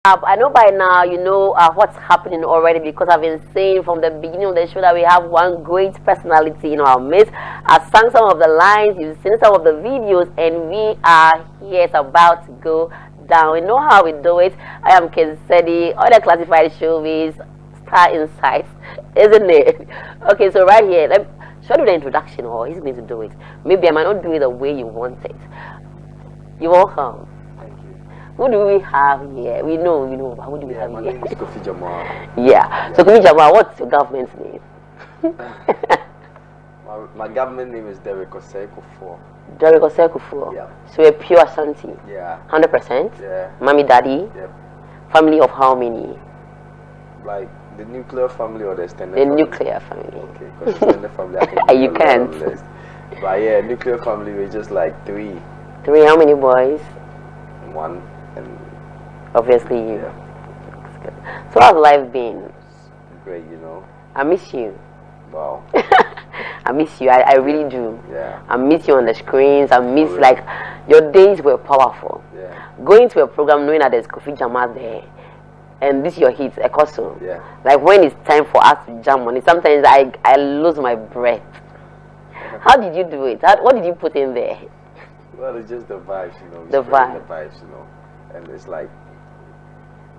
I know by now you know what's happening already because I've been saying from the beginning of the show that we have one great personality in our midst. I've sung some of the lines, you've seen some of the videos, and we are here. It's about to go down. We know how we do it. I am Kinsedi, other classified showbiz, Star Insights, isn't it? Okay, so right here, should I do the introduction or he's going to do it? Maybe I might not do it the way you want it. You're welcome. Who do we have here? We know. Who do we have my here? name is Kofi Jamar. Yeah. So Kofi Jamar, what's your government's name? my government name is Derek Osei-Kufuor. Derek Osei-Kufuor. Yeah. So a pure Ashanti. Yeah. 100%. Yeah. Mommy, daddy. Yep. Family of how many? Like the nuclear family or the extended The family? nuclear family. Okay, because extended family I can You can't. But yeah, nuclear family we're just like three. Three, how many boys? One and obviously you. Yeah. So how's life been? Great, you know. I miss you. Wow. I miss you. I really do. Yeah. I miss you on the screens. I miss really? like your days were powerful. Yeah. Going to a program knowing that there's Kofi Jamar there, and this your hit, Ekoso. Yeah. Like when it's time for us to jam on it, sometimes I lose my breath. How did you do it? What did you put in there? Well, it's just the vibes, you know. The vibes, you know. And it's like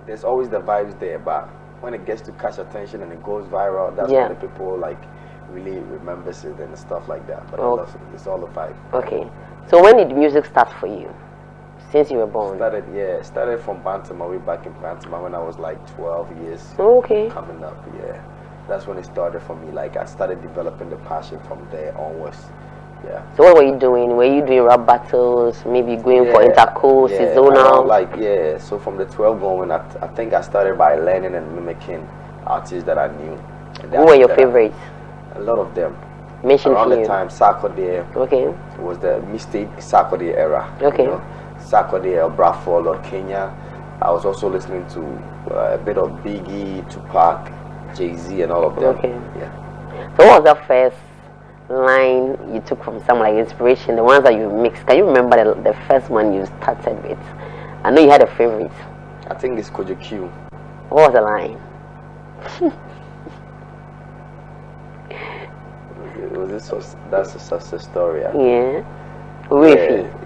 there's always the vibes there, but when it gets to catch attention and it goes viral, that's when the people like really remembers it and stuff like that. But it's all a vibe. Okay. So when did music start for you? Since you were born? Started from Bantama, way back in Bantama when I was like 12 years. Okay. Coming up, yeah. That's when it started for me. Like I started developing the passion from there onwards. Yeah. So what were you doing? Were you doing rap battles? Maybe going for intercourse, seasonal? So from the 12 going, I think I started by learning and mimicking artists that I knew. Who were your favorites? A lot of them. Mention around few. The time Sarkodie. Okay. It was the mistake Sarkodie era. Okay. You know? Sarkodie, Bradford, or Kenya. I was also listening to a bit of Biggie, Tupac, Jay-Z, and all of them. Okay. Yeah. So what was that first line you took from some like inspiration, the ones that you mixed? Can you remember the first one you started with? I know you had a favorite. I think it's Kojo Q. What was the line? That's a success story. Yeah.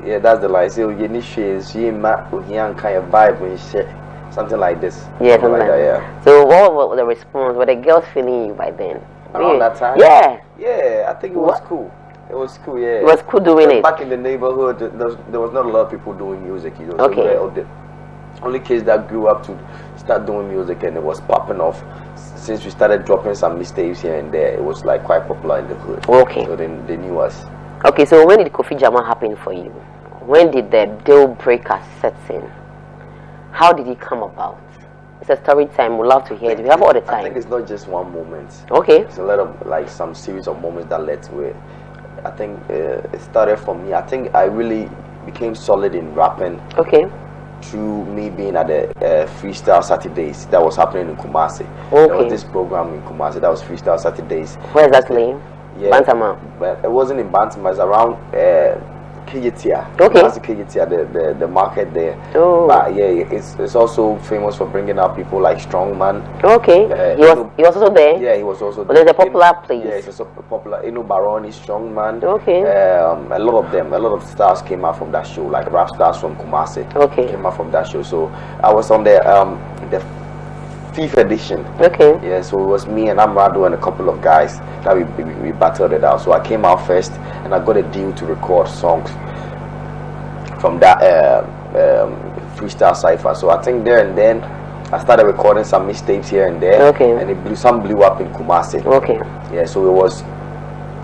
Yeah, that's the line. So you need she ma kind of vibe when shit. Something like this. Yeah, something like that. Yeah. So what was the response? Were the girls feeling you by then? Around that time? Yeah. Yeah, I think it was cool. It was cool, yeah. It was cool doing it. Back in the neighborhood, there was not a lot of people doing music, you know. Okay. So the only kids that grew up to start doing music and it was popping off. Since we started dropping some mixtapes here and there, it was like quite popular in the hood. Okay. So then they knew us. Okay, so when did Kofi Jamar happen for you? When did the deal breaker set in? How did it come about? It's a story time. We'd love to hear it. We have all the time. I think it's not just one moment. Okay. It's a lot of like some series of moments that led to it. I think it started for me. I think I really became solid in rapping. Okay. Through me being at the Freestyle Saturdays that was happening in Kumasi. Okay. There was this program in Kumasi that was Freestyle Saturdays. Where exactly? Yeah. Bantama. But it wasn't in Bantama. It's around Kijitia. Okay. Kumasi Kijitia, the market there. Oh. But yeah, it's also famous for bringing out people like Strongman. Okay. He was also there. Yeah, he was also there. There's a popular place. Yeah, it's also popular. Baroni, Strongman. Okay. A lot of stars came out from that show, like rap stars from Kumasi. Okay. Came out from that show. So I was on the 5th edition. Okay. Yeah, so it was me and Amrado and a couple of guys that we battled it out. So I came out first and I got a deal to record songs from that freestyle cypher. So I think there and then I started recording some mixtapes here and there. Okay. And some blew up in Kumasi. Okay. Yeah, so it was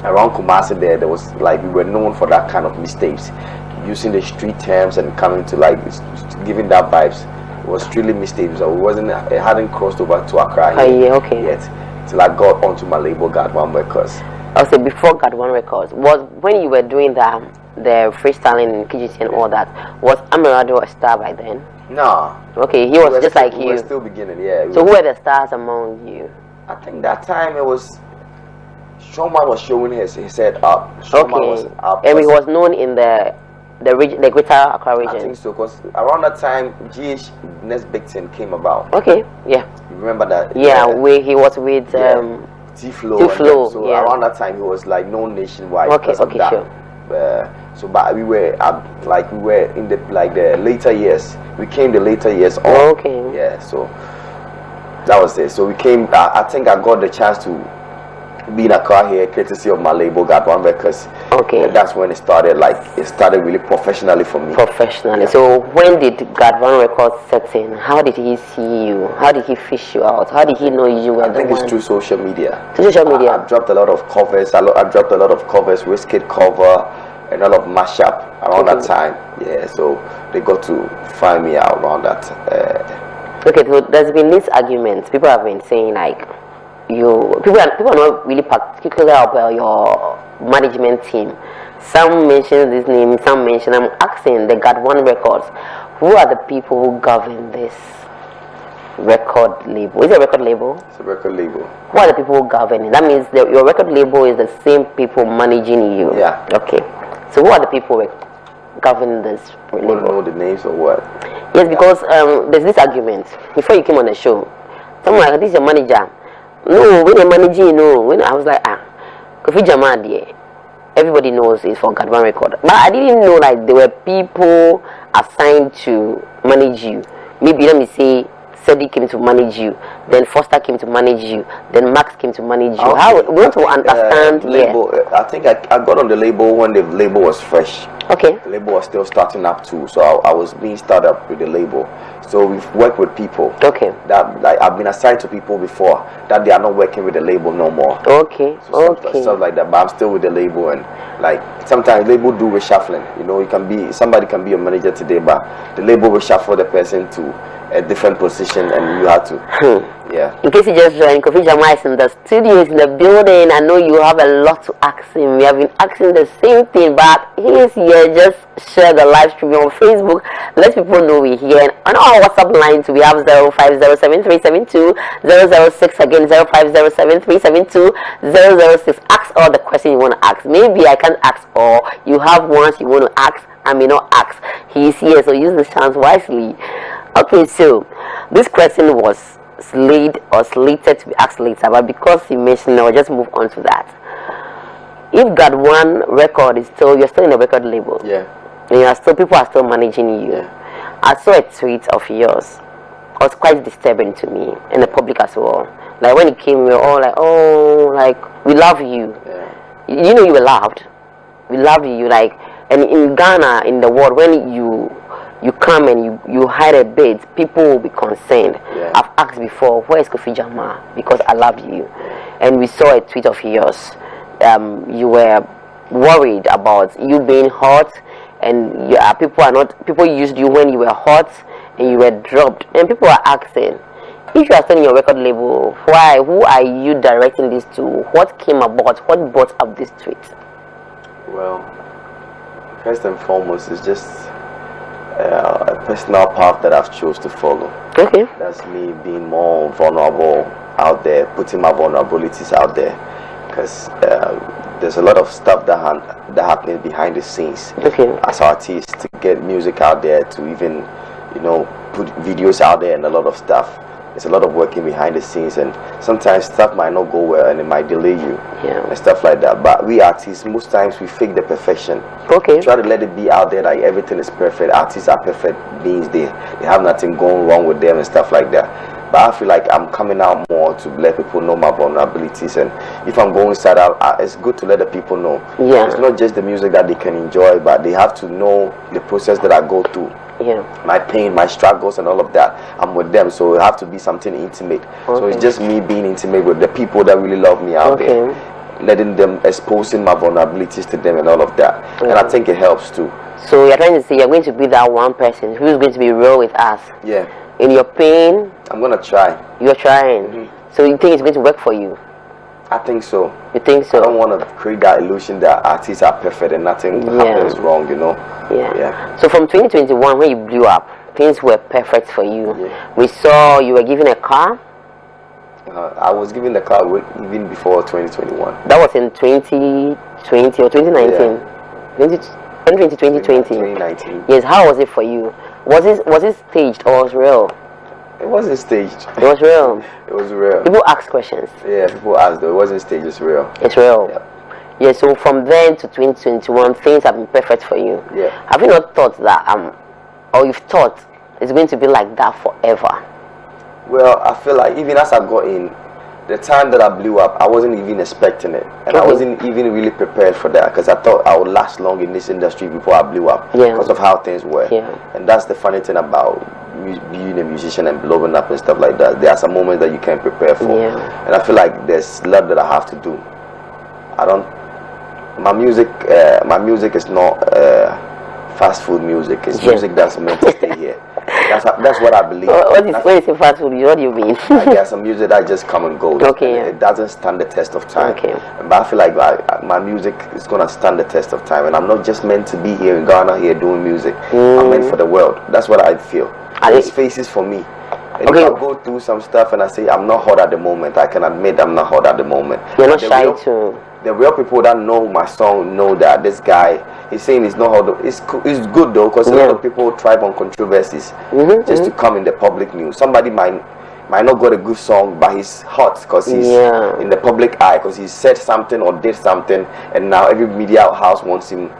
around Kumasi there was like we were known for that kind of mixtapes, using the street terms and coming to like giving that vibes. It was truly mixtapes. So it hadn't crossed over to Accra yet till I got onto my label God One Records. I'll say before God One Records was when you were doing the freestyling in KGT and all that. Was Amirado a star by then? No. Okay, he was just like you. We were still beginning, yeah. So who were the stars among you? I think that time it was Showman was showing his head up. Showman was up. And he was known in the the Greater Accra region? I think so, because around that time, GH Next Big Thing came about. Okay, yeah. You remember that? Yeah, where he was with T-Flow. So around that time, he was like known nationwide. Okay, okay, sure. So, but we were in the the later years. We came the later years on. Okay. Yeah. So that was it. So we came. I think I got the chance to be in Accra here, courtesy of my label, God One Records. Okay. And that's when it started. It started really professionally for me. Professionally. Yeah. So when did God One Records set in? How did he see you? How did he fish you out? How did he know you were the one? I think it's through social media. Social media. I dropped a lot of covers. I dropped a lot of covers, Wizkid cover, and a lot of mashup around that time. Yeah. So they got to find me out around that. Okay. So there's been this argument. People have been saying people are not really particular about your management team. Some mention this name, some mention. I'm asking the God One Records, who are the people who govern this record label? Is it a record label? It's a record label. Who are the people who govern it? That means your record label is the same people managing you. Yeah. Okay. So who are the people governing this label? You want to know the names or what? Yes, because there's this argument before you came on the show. Someone like, this is your manager. No, when you're managing, when I was like, Kofi Jamar there, everybody knows it's for God One Record. But I didn't know there were people assigned to manage you. Maybe let me say Sedi came to manage you, then Foster came to manage you, then Max came to manage you. Okay. How we want to understand label, I think I got on the label when the label was fresh. Okay. The label was still starting up too, so I was being started up with the label. So we've worked with people. Okay. That I've been assigned to people before that they are not working with the label no more. Okay. So stuff like that, but I'm still with the label, and sometimes label do reshuffling. Somebody can be a manager today, but the label will shuffle the person to a different position, and you have to. Yeah. In case you just joined, Kofi Jamar is in the studio, is in the building. I know you have a lot to ask him. We have been asking the same thing, but he's here. Just share the live stream on Facebook. Let people know we're here. And on our WhatsApp lines, we have 0507372006 again, 0507372006. Ask all the questions you want to ask. Maybe I can't ask all. You have ones you want to ask. I may not ask. He's here, so use the chance wisely. Okay, so this question was slated to be asked later, but because you mentioned, I'll just move on to that. If God One Record is you're still in the record label, yeah, and people are still managing you. Yeah. I saw a tweet of yours. It was quite disturbing to me and the public as well. When it came, we were all we love you. Yeah. You were loved. We loved you, and in Ghana, in the world, when you come and you hide a bit, people will be concerned. Yeah. I've asked before, where is Kofi Jamar? Because I love you. And we saw a tweet of yours. You were worried about you being hot, and people used you when you were hot and you were dropped. And people are asking, if you are still in your record label, why? Who are you directing this to? What came about? What brought up this tweet? Well, first and foremost, it's just a personal path that I've chose to follow. Okay. That's me being more vulnerable out there, putting my vulnerabilities out there, because there's a lot of stuff that happens behind the scenes. Okay. As artists, to get music out there, to even put videos out there, and a lot of stuff. It's a lot of working behind the scenes, and sometimes stuff might not go well and it might delay you. Yeah. And stuff like that. But we artists, most times we fake the perfection. Okay. Try to let it be out there everything is perfect. Artists are perfect beings. They have nothing going wrong with them and stuff like that. But I feel like I'm coming out more to let people know my vulnerabilities, and if I'm going inside out, it's good to let the people know. Yeah. It's not just the music that they can enjoy, but they have to know the process that I go through. Yeah. My pain, my struggles, and all of that. I'm with them, so it have to be something intimate. Okay. So it's just me being intimate with the people that really love me out there, letting them, exposing my vulnerabilities to them and all of that. And I think it helps too. So you're trying to say you're going to be that one person who's going to be real with us. Yeah. In your pain, I'm gonna try. You're trying. So you think it's going to work for you? I think so. You think so? I don't want to create that illusion that artists are perfect and nothing happens wrong, Yeah. So from 2021, when you blew up, things were perfect for you. Yeah. We saw you were given a car. I was given the car even before 2021. That was in 2020 or 2019? 2020. 2019. Yes, how was it for you? Was it staged or was real? It wasn't staged. It was real. It was real. People ask questions. Yeah, people asked though. It wasn't staged, it's real. It's real. Yeah. Yeah, so from then to 2021, things have been perfect for you. Yeah. Have you not thought that, or you've thought it's going to be like that forever? Well, I feel like even as I got in, the time that I blew up, I wasn't even expecting it. And I wasn't even really prepared for that because I thought I would last long in this industry before I blew up because of how things were. Yeah. And that's the funny thing about being a musician and blowing up and stuff like that. There are some moments that you can't prepare for. Yeah. And I feel like there's a lot that I have to do. My music is not fast food music. It's music that's meant to stay here. That's what I believe. When you say fast food, what do you mean? Like there's some music that just come and goes. Okay. And it doesn't stand the test of time. Okay. But I feel like my music is gonna stand the test of time, and I'm not just meant to be here in Ghana here doing music. I'm meant for the world. That's what I feel. There's faces for me. And if I go through some stuff and I say I'm not hot at the moment, I can admit I'm not hot at the moment. You're not shy too. The real people that know my song know that this guy, he's saying it's not hot. It's good though, because a lot of people thrive on controversies just to come in the public news. Somebody might not got a good song, but he's hot because he's in the public eye, because he said something or did something, and now every media house wants him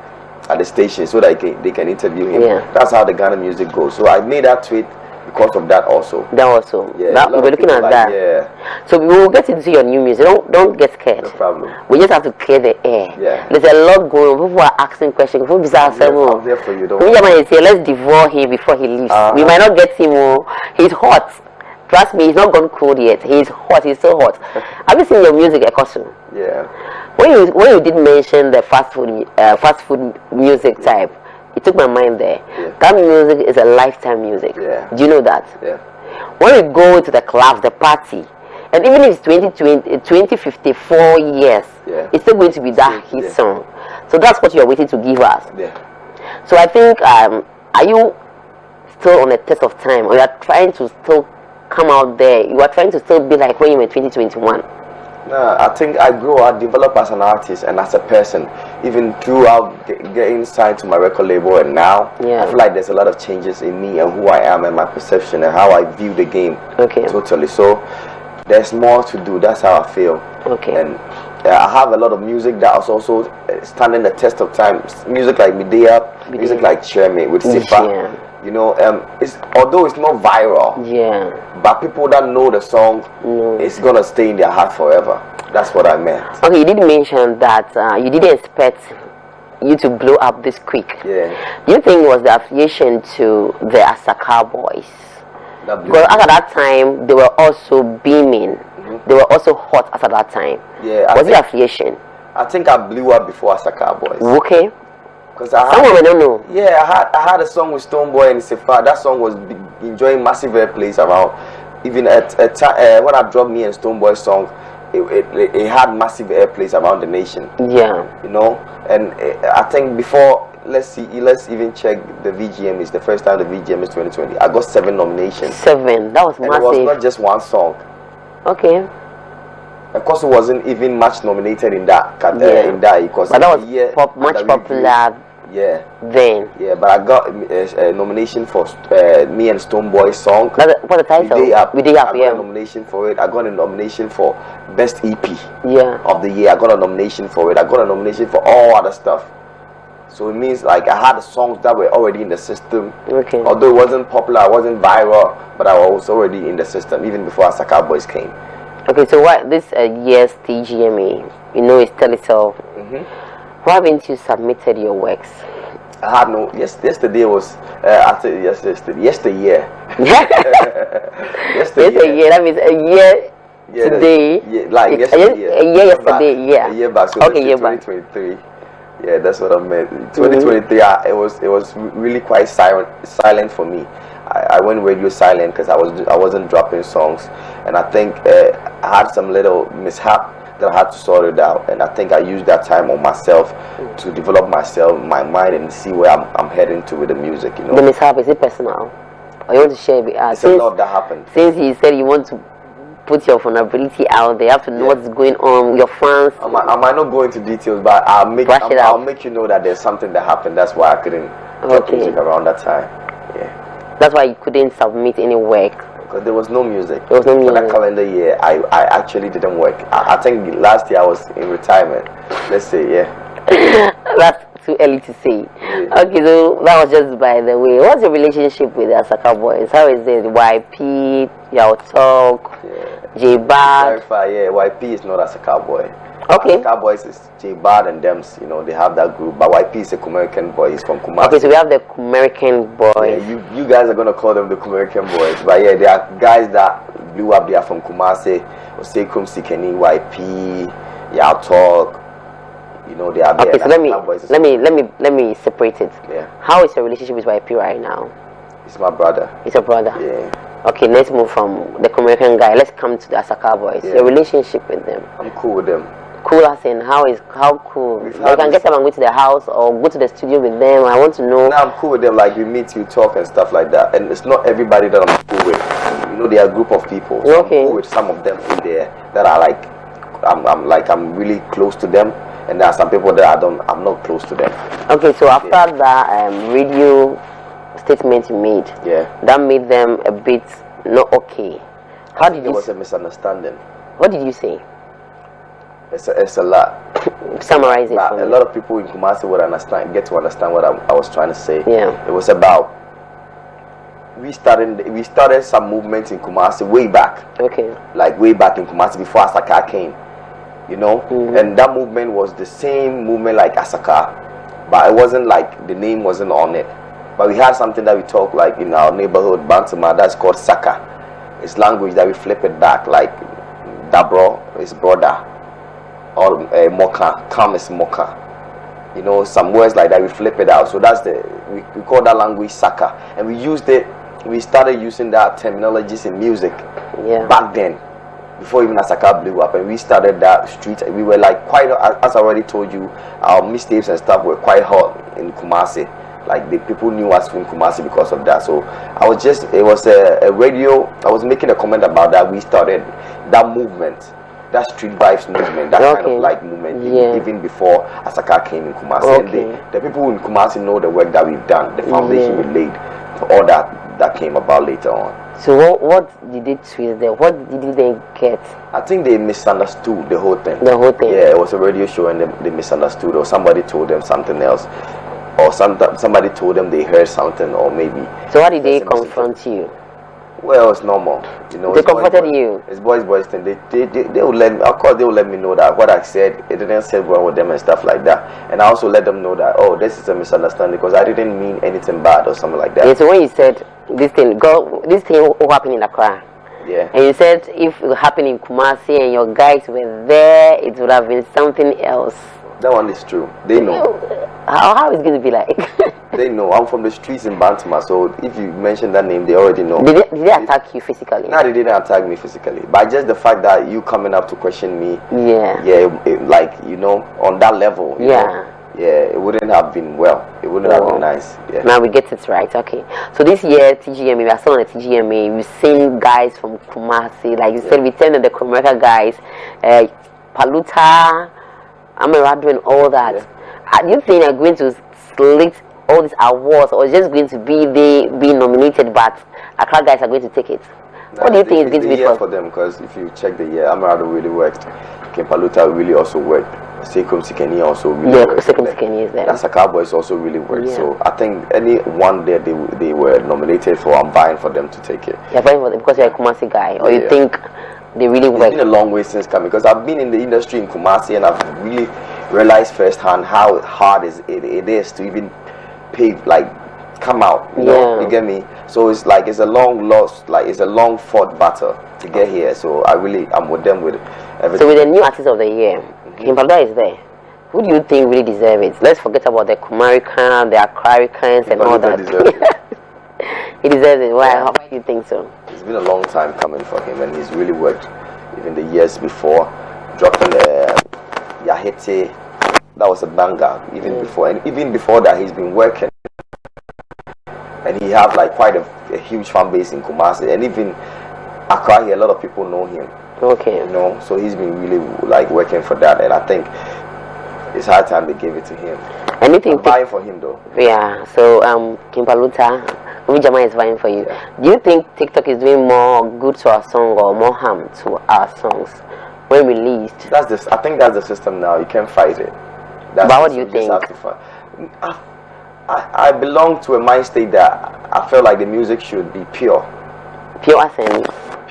at the station so that they can interview him. That's how the Ghana music goes. So I made that tweet because of that also. We're looking at that. Yeah. So we will get into your new music. Don't get scared. No problem. We just have to clear the air. Yeah. There's a lot going on. People are asking questions. People are saying, I'm there for you. let's devour him before he leaves. We might not get him. He's hot. Trust me, he's not gone cold yet. He's hot. He's so hot. Have you seen your music, Ekosu? Yeah. When you did mention the fast food music type, it took my mind there. That music is a lifetime music. Do you know that? Yeah. When we go to the clubs, the party, and even if it's 2054 years, it's still going to be that hit song. So that's what you're waiting to give us. Yeah. So I think, are you still on the test of time, or you are trying to still come out there? You are trying to still be like when you were 2021? Nah, I think I develop as an artist and as a person, even throughout getting signed to my record label, and now I feel like there's a lot of changes in me and who I am and my perception and how I view the game. Totally. So there's more to do. That's how I feel. And I have a lot of music that is also standing the test of time. Music like Medea, music like Cherme with Sifa. You know, although it's not viral, but people that know the song, it's gonna stay in their heart forever. That's what I meant. Okay, you did mention that you didn't expect you to blow up this quick. Yeah. Do you think it was the affiliation to the Asaka boys? Because at that time they were also beaming. They were also hot at that time. Yeah. Was it affiliation? I think I blew up before Asaka boys. Okay. Because someone we don't know. Yeah, I had a song with Stoneboy and Sifa. That song was enjoying massive airplays around. Even at when I dropped me and Stoneboy's song, it had massive airplays around the nation. Yeah. You know, and I think before, let's even check the VGM. It's the first time the VGM is 2020. I got 7 nominations. 7. That was massive. And it was not just one song. Okay. Of course, it wasn't even much nominated in that because but that was much popular. Yeah. Then. Yeah, but I got a nomination for me and Stoneboy's song. What's the title? We Day Up. I got a nomination for it. I got a nomination for Best EP. Of the year. I got a nomination for it. I got a nomination for all other stuff. So it means like I had songs that were already in the system. Okay. Although it wasn't popular, it wasn't viral, but I was already in the system even before Asaka Boys came. Okay, so what this year's TGMA, you know, it's Teleself. Why haven't you submitted your works? I had no. Yesterday was. I said yesterday. Yesteryear. Yesteryear. That means a year today. Yeah, like yesterday. A year yesterday. A year back. So okay, year 2023. Yeah, that's what I meant. 2023. It was really quite silent for me. I went radio silent because I wasn't dropping songs, and I think I had some little mishap that I had to sort it out, and I think I used that time on myself to develop my mind, and see where I'm heading to with the music. You know. The mishap, is it personal, or you want to share with us? It's a lot that happened. Since you said you want to put your vulnerability out there. You have to know what's going on. Your fans. I might not go into details, but I'll make you know that there's something that happened. That's why I couldn't drop music around that time. Yeah. That's why you couldn't submit any work. Because there was no music. There was no music. For that calendar year, I actually didn't work. I think last year I was in retirement. Let's say, yeah. That's too early to say. Yeah. Okay, so that was just by the way. What's your relationship with the Asaka boys? How is it? YP, Yao Talk, J-Bad? Yeah, YP is not Asaka boy. Okay. Asaka boys is J-Bad and Dems, you know, they have that group. But YP is a American boy. He's from Kumasi. Okay, so we have the American boys. Yeah, you guys are gonna call them the American boys. But yeah, they are guys that blew up. They are from Kumasi. Osekrum Sikeni, YP, Yao Talk. You know, they are there. Okay, so let me separate it. Yeah. How is your relationship with YP right now? It's my brother. It's your brother. Yeah. Okay, let's move from the American guy. Let's come to the Asaka boys. Yeah. Your relationship with them. I'm cool with them. Cool as in how cool? You can get them and go to the house or go to the studio with them. I want to know. Now I'm cool with them. Like we meet, we talk and stuff like that. And it's not everybody that I'm cool with. You know, they are a group of people. So okay. I'm cool with some of them in there that are like, I'm really close to them. And there are some people that I'm not close to them. Okay, so after that radio statement you made, that made them a bit not okay. How did it was a misunderstanding? What did you say? It's a lot. Summarize it. A lot of people in Kumasi would get to understand what I was trying to say. Yeah. It was about we started some movements in Kumasi way back. Okay. Like way back in Kumasi before Asaka came. You know, and that movement was the same movement like Asaka, but it wasn't like the name wasn't on it. But we had something that we talk like in our neighborhood, Bantama, that's called Saka. It's language that we flip it back like Dabro is brother, or Moka, Kam is Moka. You know, some words like that we flip it out. So that's we call that language Saka, and we started using that terminologies in music back then. Before even Asaka blew up, and we started that street, we were like quite, as I already told you, our mixtapes and stuff were quite hot in Kumasi. Like the people knew us from Kumasi because of that. So it was a radio. I was making a comment about that. We started that movement, that street vibes movement, that kind of like movement, even before Asaka came in Kumasi. And the people in Kumasi know the work that we've done, the foundation we laid for all that came about later on. So what did they twist there? What did they get? I think they misunderstood the whole thing. The whole thing? Yeah, it was a radio show and they misunderstood, or somebody told them something else, or somebody told them they heard something, or maybe. So how did they confront you? Well, it's normal, you know. They confronted you. It's boys thing. They will let me. Of course, they will let me know that what I said it didn't sit well with them and stuff like that. And I also let them know that this is a misunderstanding because I didn't mean anything bad or something like that. Yeah, so when you said this thing will happen in Accra. Yeah. And you said if it happened in Kumasi and your guys were there, it would have been something else. That one is true. They know. How is it going to be like? They know. I'm from the streets in Bantama, so if you mention that name, they already know. Did they attack you physically? No, they didn't attack me physically. But just the fact that you coming up to question me, like, you know, on that level, you know, it wouldn't have been well. It wouldn't have been nice. Yeah. Now we get it right. Okay. So this year, TGMA, we are still on the TGMA. We've seen guys from Kumasi, like you said, we turned the Comerica guys, Paluta, Amerado and all that. Do you think they're going to select all these awards, or just going to be nominated, but Accra guys are going to take it? What do you think is going to be for them? Because if you check the year, Amerado really worked. Kempaluta really also worked. Sekum Sikeni also really worked. Sekum Sikeni is there. That's a Cowboys also really worked. So I think any one there they were nominated for, I'm vying for them to take it. You're vying for them because you're a Kumasi guy, or you think they really work? It's been a long way since coming, because I've been in the industry in Kumasi and I've really realized firsthand how hard it is to even come out. You know, you get me? So it's like it's a long lost, like it's a long fought battle to get here. So I'm with them with everything. So with the new artist of the year, Kimpalda is there. Who do you think really deserve it? Let's forget about the Kumarican, the Akaricans and all that. He deserves it. Why? How do you think so? It's been a long time coming for him, and he's really worked. Even the years before, dropping the Yahete, that was a banger. Even before, and even before that, he's been working. And he have like quite a huge fan base in Kumasi, and even Accra here, a lot of people know him. Okay. You know, so he's been really like working for that, and I think it's high time they gave it to him. Anything I'm vying for him though. Yeah. So Kimpaluta, Jamar is vying for you. Yeah. Do you think TikTok is doing more good to our song or more harm to our songs when released? I think that's the system now. You can't fight it. But what do you think? I belong to a mind state that I feel like the music should be pure. Pure as in,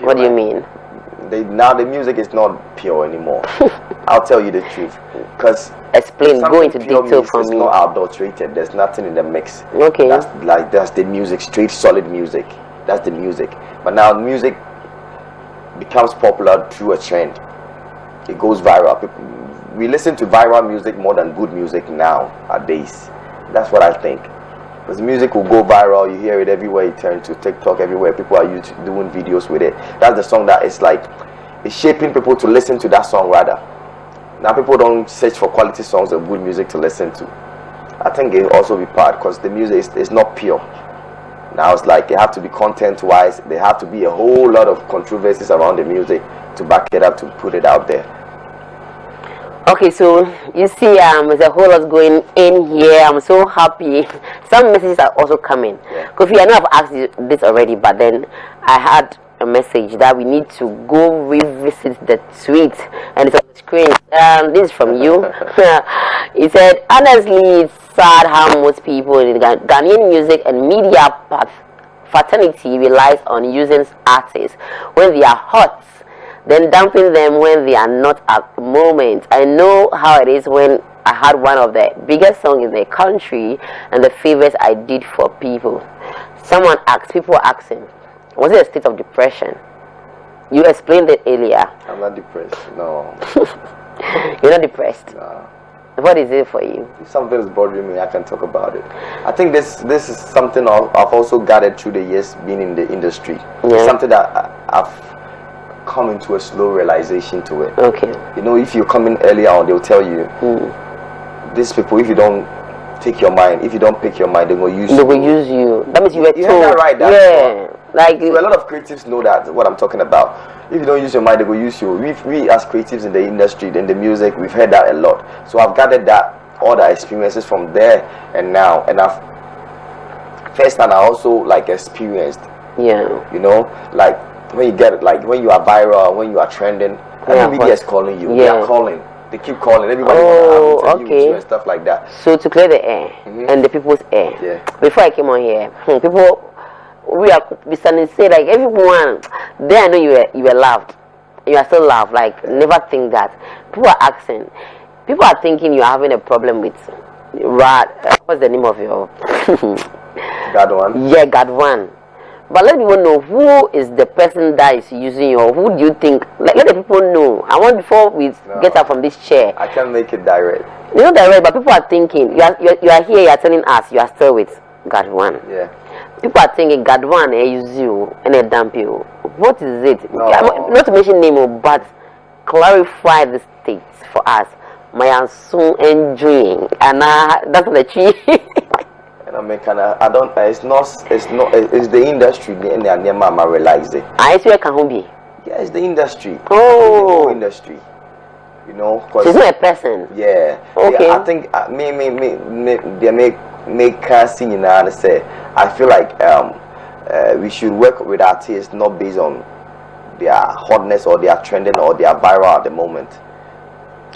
what do you mean? Now the music is not pure anymore. I'll tell you the truth. Because explain, go into detail for me. It's not adulterated. There's nothing in the mix. Okay. That's the music, straight solid music. That's the music. But now music becomes popular through a trend. It goes viral. We listen to viral music more than good music nowadays. That's what I think. Because music will go viral, you hear it everywhere, you turn to TikTok, everywhere people are doing videos with it. That's the song that is like, it's shaping people to listen to that song rather. Now people don't search for quality songs or good music to listen to. I think it will also be part because the music is not pure. Now it's like, it have to be content wise, there have to be a whole lot of controversies around the music to back it up, to put it out there. Okay, so you see, there's a whole lot going in here. I'm so happy. Some messages are also coming. Yeah. Kofi, I know I've asked you this already, but then I had a message that we need to go revisit the tweet, and it's on the screen. This is from you. He said, honestly, it's sad how most people in Ghanaian music and media fraternity relies on using artists when they are hot, then dumping them when they are not at the moment. I know how it is when I had one of the biggest songs in the country and the favors I did for people. Someone asked, people were asking, was it a state of depression? You explained it earlier. I'm not depressed, no. You're not depressed? No. What is it for you? If something is bothering me, I can talk about it. I think this is something I've also gathered through the years being in the industry. Yeah. It's something that I've come into a slow realization to it. Okay. You know, if you come in earlier on, they'll tell you, these people, if you don't take your mind, if you don't pick your mind, they will use you. They will use you. That means you were told. That right? Yeah. Like so a lot of creatives know that what I'm talking about. If you don't use your mind, they will use you. We as creatives in the industry, in the music, we've heard that a lot. So I've gathered that all the experiences from there and now, and I've first time I also like experienced. Yeah. You know, like when you get when you are viral, when you are trending, every media is calling you. Yeah. They are calling. They keep calling. Everybody want to have interviews with you and stuff like that. So to clear the air and the people's air. Yeah. Before I came on here, people we starting to say like everyone there. I know you were loved. You are still loved. Like never think that. People are asking. People are thinking you are having a problem with what's the name of your God one? Yeah, God one. But let people know who is the person that is using you, or who do you think? Like, let the people know. I want before we get up from this chair. I can't make it direct. You know direct, but people are thinking you are here. You are telling us you are still with God one. Yeah. People are thinking God one use you and they dump you. What is it? No. Not to mention name, but clarify the states for us. My soon enjoying, and that's the tree. I mean, I don't. It's the industry. And I realize it. I swear, can be. Yeah, it's the industry. Oh, the whole industry. You know, she's not a person. Yeah. Okay. Yeah, I think they make casting in and say. I feel like we should work with artists not based on their hotness or their trending or their viral at the moment.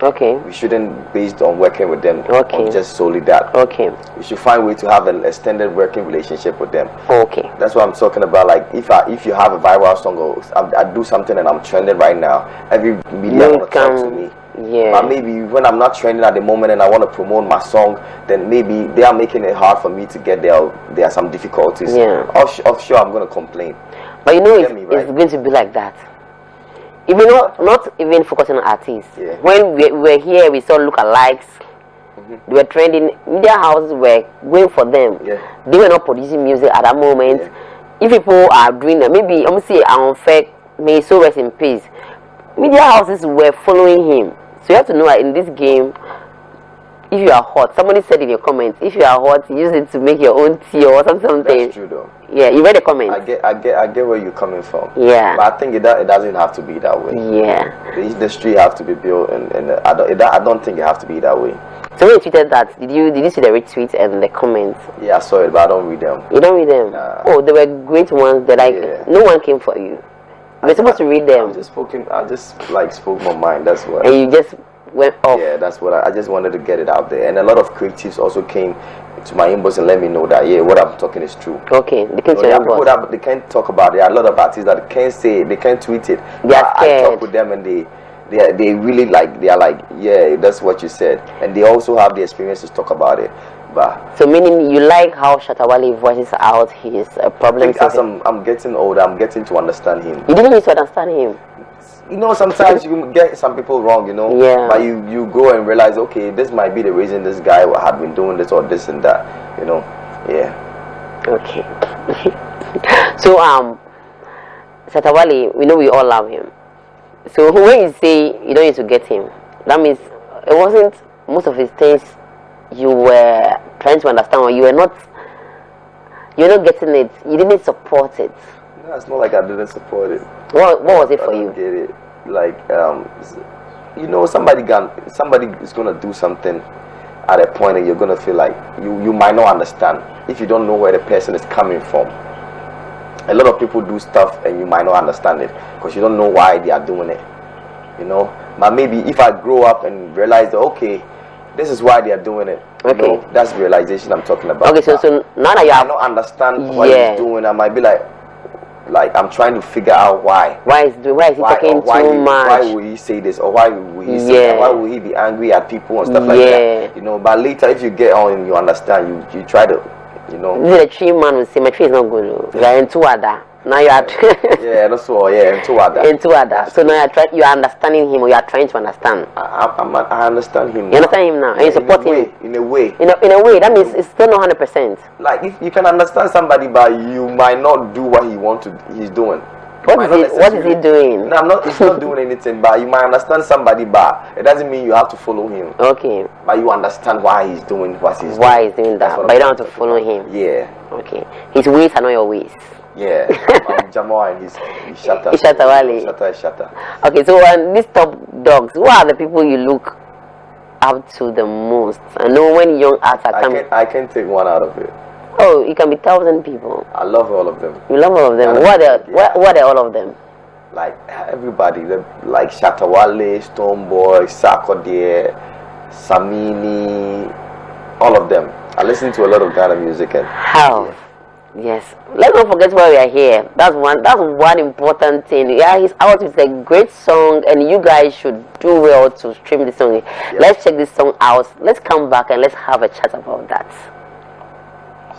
Okay. We shouldn't based on working with them on just solely that. Okay. We should find a way to have an extended working relationship with them. Okay. That's what I'm talking about. Like if you have a viral song or I do something and I'm trending right now, every media will talk to me. Yeah. But maybe when I'm not trending at the moment and I want to promote my song, then maybe they are making it hard for me to get there. There are some difficulties. Yeah. Offshore, I'm going to complain. But you know, it's going to be like that. Even not even focusing on artists. Yeah. When we were here, we saw lookalikes. They were trending. Media houses were going for them. Yeah. They were not producing music at that moment. Yeah. If people are doing that, maybe I'm gonna say unfair. May so rest in peace. Media houses were following him. So you have to know that in this game, if you are hot, somebody said in your comments, if you are hot, use it to make your own tea or something. That's true though. Yeah, you read the comments. I get where you're coming from. Yeah. But I think it doesn't have to be that way. Yeah. The industry have to be built, and I don't think it have to be that way. So when you tweeted that, did you see the retweets and the comments? Yeah, I saw it, but I don't read them. You don't read them? Nah. Oh, they were great ones. That no one came for you. You were supposed to read them. I just spoke my mind. That's what. And you just went off. Yeah, that's what I just wanted to get it out there. And a lot of creatives also came to my inbox and let me know that what I'm talking is true. Okay, they came to your inbox. People that they can't talk about it. There are a lot of artists that can't say it, they can't tweet it. I talk with them and they really they are like, yeah, that's what you said, and they also have the experience to talk about it. But so meaning you like how Shatta Wale voices out his problems. As I'm getting older, I'm getting to understand him. You didn't need to understand him. You know, sometimes you get some people wrong, you know. Yeah. But you go and realize, okay, this might be the reason this guy had been doing this or this and that, you know. Yeah. Okay. So Shatta Wale, we know we all love him. So when you say you don't need to get him, that means it wasn't most of his things you were trying to understand, or you're not getting it. You didn't support it. No, it's not like I didn't support it. What was it for you? Get it? Like you know, somebody is gonna do something at a point, and you're gonna feel like you might not understand if you don't know where the person is coming from. A lot of people do stuff and you might not understand it because you don't know why they are doing it, you know. But maybe if I grow up and realize that, okay, this is why they are doing it, okay, you know, that's realization I'm talking about. Okay, so now that you I don't understand what he's doing, I might be like I'm trying to figure out why is he talking too much? Why will he say this, or why will he say that? Why will he be angry at people and stuff like that, you know. But later, if you get on and you understand, you try to, you know. The tree man will say, my tree is not good. You are into other. Now you are yeah, that's all. Yeah, into other. Into other. So now you are understanding him, or you are trying to understand. I understand him. You understand him now, and you support him. In a way. In a way, that means it's still not 100%. Like if you can understand somebody, but you might not do what he's doing. What is he doing? No, he's not doing anything, but you might understand somebody, but it doesn't mean you have to follow him. Okay. But you understand why he's doing what he's doing. Why he's doing that, but you don't have to follow him. Yeah. Okay. His ways are not your ways. Yeah. Jamar and his Shatta. Shatta Wale. Shatta is Shatta. Okay, so these top dogs, who are the people you look up to the most? I know when young artists are coming. I can't take one out of it. Oh, it can be 1,000 people. I love all of them. You love all of them. What are all of them? Like everybody, like Shatta Wale, Stonebwoy, Sarkodie, Samini, all of them. I listen to a lot of Ghana music and how. Yes. Let's not forget why we are here. That's one important thing. Yeah, he's out with a great song, and you guys should do well to stream this song. Let's check this song out. Let's come back and let's have a chat about that.